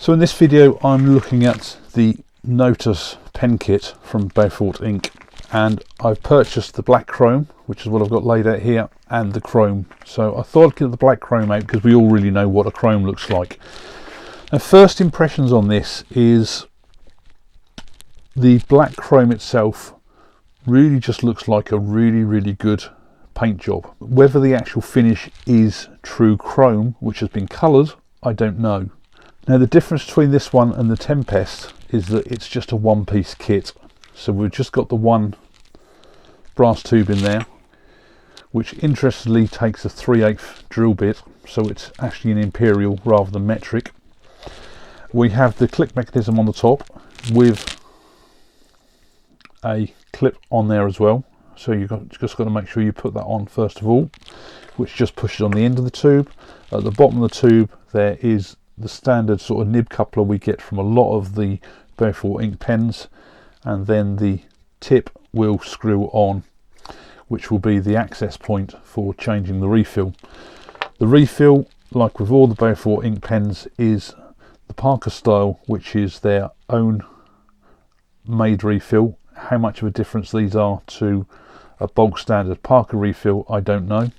So in this video I'm looking at the Notus Pen kit from Beaufort Ink, and I've purchased the black chrome, which is what I've got laid out here, and the chrome. So I thought I'd get the black chrome out because we all really know what a chrome looks like. Now, first impressions on this is the black chrome itself really just looks like a really good paint job. Whether the actual finish is true chrome, which has been coloured, I don't know. Now the difference between this one and the Tempest is that it's just a one-piece kit. So we've just got the one brass tube in there, which interestingly takes a 3/8 drill bit, so it's actually an imperial rather than metric. We have the click mechanism on the top with a clip on there as well, so you've just got to make sure you put that on first of all, which just pushes on the end of the tube. At the bottom of the tube there is the standard sort of nib coupler we get from a lot of the Beaufort Ink pens, and then the tip will screw on, which will be the access point for changing the refill. The refill, like with all the Beaufort Ink pens, is the Parker style, which is their own made refill. How much of a difference these are to a bog standard Parker refill, I don't know.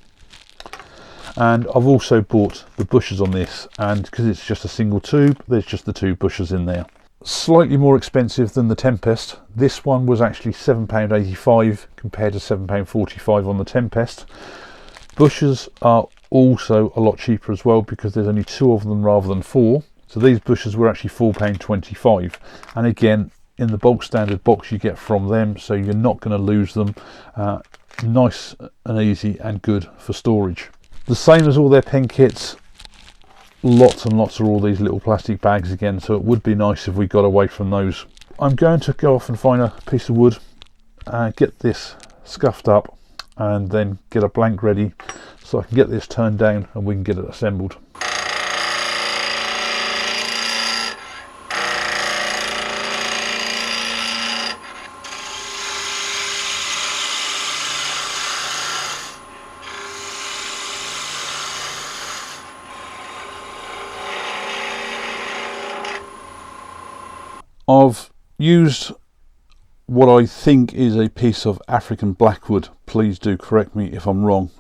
And I've also bought the bushers on this, and because it's just a single tube, there's just the two bushers in there. Slightly more expensive than the Tempest. This one was actually £7.85 compared to £7.45 on the Tempest. Bushers are also a lot cheaper as well because there's only 2 of them rather than 4. So these bushers were actually £4.25, and again in the bulk standard box you get from them, so you're not going to lose them. Nice and easy and good for storage. The same as all their pen kits, lots and lots of all these little plastic bags again, so it would be nice if we got away from those. I'm going to go off and find a piece of wood, get this scuffed up, and then get a blank ready so I can get this turned down and we can get it assembled. I've used what I think is a piece of African blackwood. Please do correct me if I'm wrong.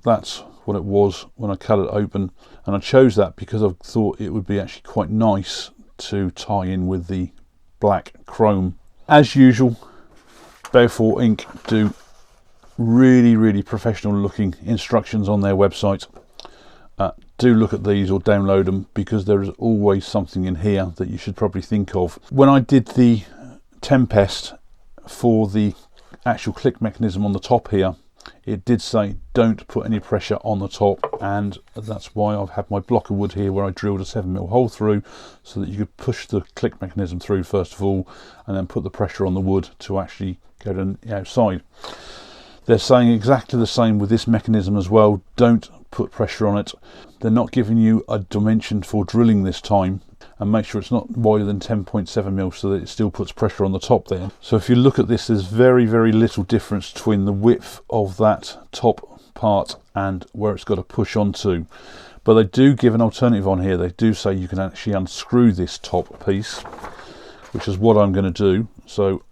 That's what it was when I cut it open, and I chose that because I thought it would be actually quite nice to tie in with the black chrome. As usual, Beaufort Ink do really professional looking instructions on their website. Do look at these or download them, because there is always something in here that you should probably think of. When I did the Tempest for the actual click mechanism on the top here, it did say don't put any pressure on the top, and that's why I've had my block of wood here where I drilled a 7mm hole through so that you could push the click mechanism through first of all and then put the pressure on the wood to actually go to the outside. They're saying exactly the same with this mechanism as well. Don't put pressure on it. They're not giving you a dimension for drilling this time, and make sure it's not wider than 10.7mm so that it still puts pressure on the top there. So if you look at this, there's very little difference between the width of that top part and where it's got to push onto. But they do give an alternative on here. They do say you can actually unscrew this top piece, which is what I'm going to do. So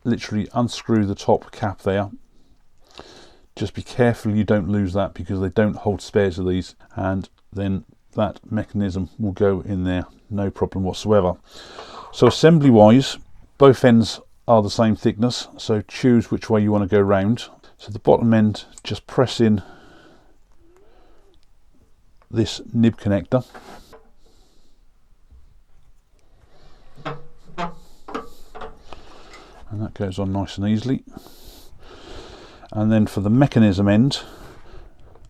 literally unscrew the top cap there. Just be careful you don't lose that, because they don't hold spares of these, and then that mechanism will go in there no problem whatsoever. So assembly wise, both ends are the same thickness, so choose which way you want to go round. So the bottom end, just press in this nib connector, and that goes on nice and easily. And then for the mechanism end,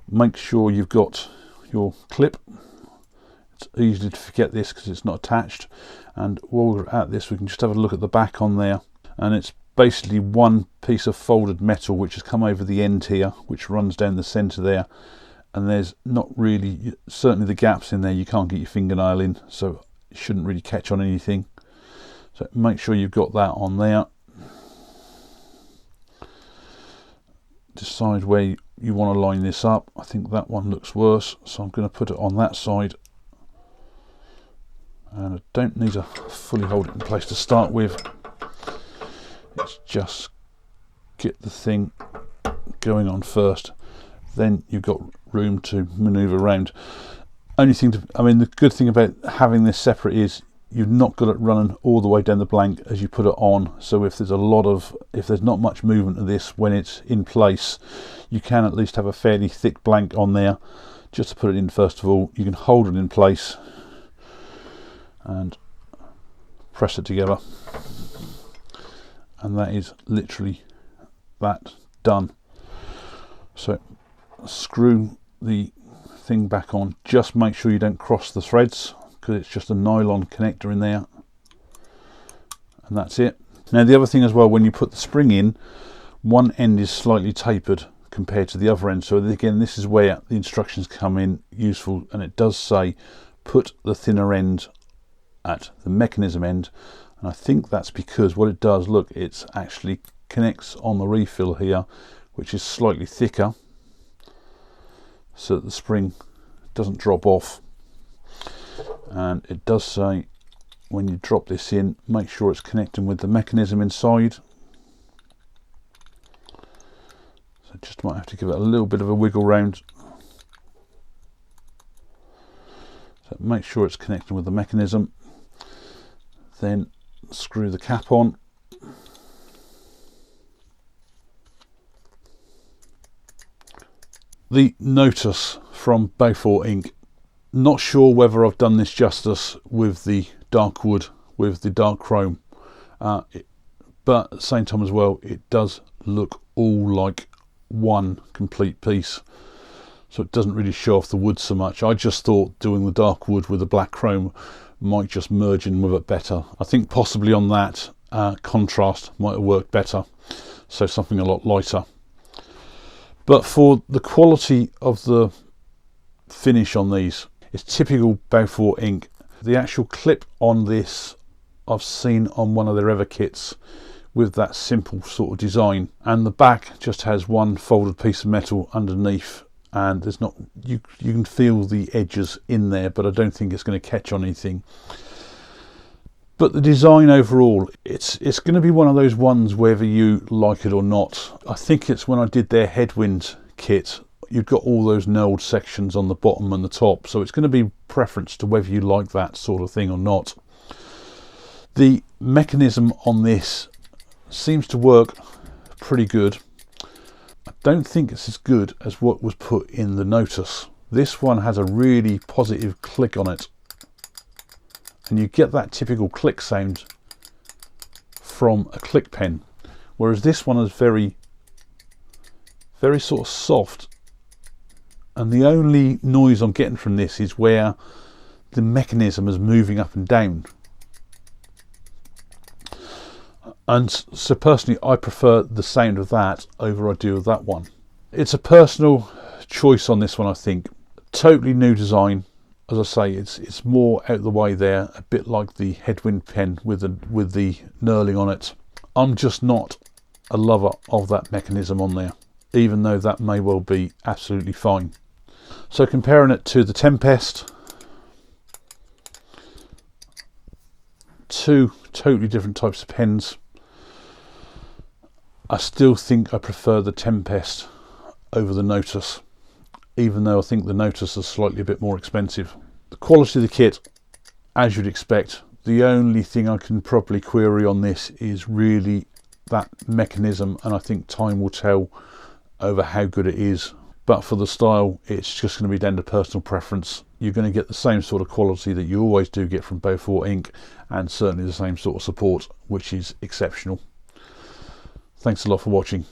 make sure you've got your clip. It's easy to forget this because it's not attached, and while we're at this we can just have a look at the back on there, and it's basically one piece of folded metal which has come over the end here, which runs down the center there, and there's not really, certainly the gaps in there you can't get your fingernail in, so it shouldn't really catch on anything. So make sure you've got that on there. Decide where you want to line this up. I think that one looks worse, so I'm going to put it on that side and I don't need to fully hold it in place to start with. It's just get the thing going on first, then you've got room to maneuver around. Only thing to, I mean, the good thing about having this separate is you've not got it running all the way down the blank as you put it on, so if there's not much movement of this when it's in place, you can at least have a fairly thick blank on there just to put it in. First of all, you can hold it in place and press it together, and that is literally that done. So screw the thing back on, just make sure you don't cross the threads because it's just a nylon connector in there, and that's it. Now the other thing as well, when you put the spring in, one end is slightly tapered compared to the other end, so again this is where the instructions come in useful, and it does say put the thinner end at the mechanism end, and I think that's because what it does, look, it's actually connects on the refill here, which is slightly thicker, so that the spring doesn't drop off. And it does say when you drop this in, make sure it's connecting with the mechanism inside. So just might have to give it a little bit of a wiggle round. So make sure it's connecting with the mechanism. Then screw the cap on. The Notus from Beaufort Ink. Not sure whether I've done this justice with the dark wood, with the dark chrome, but at the same time as well, it does look all like one complete piece, so it doesn't really show off the wood so much. I just thought doing the dark wood with the black chrome might just merge in with it better. I think possibly on that contrast might have worked better, so something a lot lighter. But for the quality of the finish on these, it's typical Beaufort Ink. The actual clip on this I've seen on one of their other kits with that simple sort of design, and the back just has one folded piece of metal underneath, and there's not, you can feel the edges in there, but I don't think it's going to catch on anything. But the design overall, it's going to be one of those ones whether you like it or not. I think it's when I did their headwind kit, you've got all those knurled sections on the bottom and the top, so it's going to be preference to whether you like that sort of thing or not. The mechanism on this seems to work pretty good. I don't think it's as good as what was put in the Notus. This one has a really positive click on it, and you get that typical click sound from a click pen, whereas this one is very sort of soft, and the only noise I'm getting from this is where the mechanism is moving up and down. And so personally I prefer the sound of that over I do of that one. It's a personal choice on this one, I think. Totally new design. As I say, it's more out the way there, a bit like the headwind pen with the knurling on it. I'm just not a lover of that mechanism on there, even though that may well be absolutely fine. So comparing it to the Tempest, two totally different types of pens. I still think I prefer the Tempest over the Notus, even though I think the Notus is slightly a bit more expensive. The quality of the kit, as you'd expect. The only thing I can properly query on this is really that mechanism, and I think time will tell over how good it is. But for the style, it's just going to be down to personal preference. You're going to get the same sort of quality that you always do get from Beaufort Ink, and certainly the same sort of support, which is exceptional. Thanks a lot for watching.